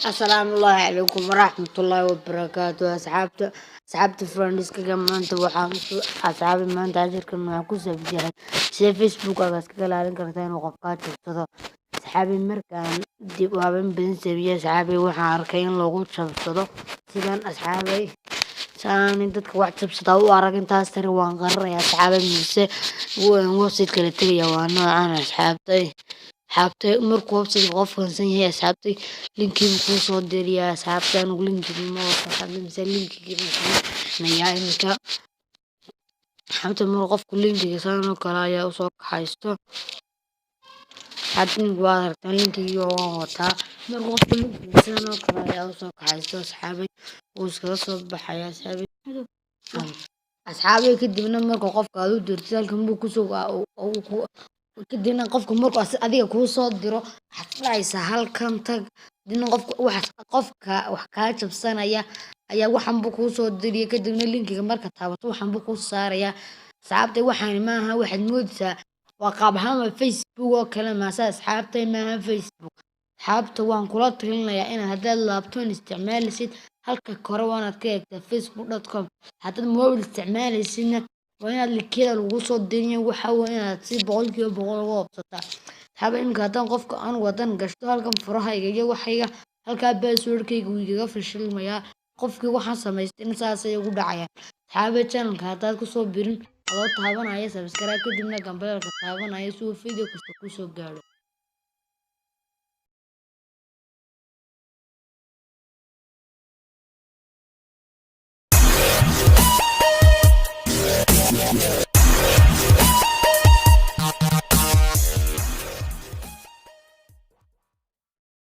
السلام الله عليكم ورحمة الله وبركاته أصحابتي فريندز كذا ما أنت أصحابي ما أنت عشركم معكوس بجهد سي فيسبوك أبغى كذا لازم كرتين وقفات وكذا أصحابي مركان دي وابن بن سبيه أصحابي وحاركين لغوت شبصده سيدان أصحابي سان dadka wax jabsada u arag intaas tiri waan qarnay asxaabay mise website kala tagaya waa noocan asxaabtay markuu website qofkan san yahay asxaabtay linkiga kuu soo diriyaa asxaabtay anigu linkiga ma wato mise linkiga nayaa imika asxaabtay mar qofku linkiga san oo kale ayaa usoo kaxaysto hadin waa aragtaan linkiga oo wataa mar qofku linkiga san oo kale ayaa usoo kaxaysto asxaabay uu iskaga soo baxaya asxaabay kadibna marka qofka aad u dirto halkan buu kusoo kadibna qofka markuu adiga kuu soo diro waxaad dhahaysaa halkan tag kadibna qofka wax kaa jabsanaya ayaa waxan buu kuu soo diriyay kadibna linkiga marka taabato waxan buu kuu saarayaa asxaabtay waxaan maaha waxaad moodaysaa waa qaab ahaan Facebook oo kale maase asxaabtay maaha Facebook asxaabta waan kula talinayaa inaad haddaad laabtoon isticmaalaysid halka kore waanaad ka eegtaa facebook.com haddaad mobile isticmaalaysidna waa inaad linkiyada lagu soo diriyo waxa waa inaad si 100% uga hubsataa asxaabay imika haddaan qofka aan wadan gashto halkan furahayga iyo waxayga halkaa passwordkayga wuu igaga fashilmayaa qofkii waxaan samaystay saasay ugu dhacayaan asxaabay channelka haddaad kusoo birin adoo taabanaya subscribe kadibna gambalelka taabanaya si uu video kasta kusoo gaaro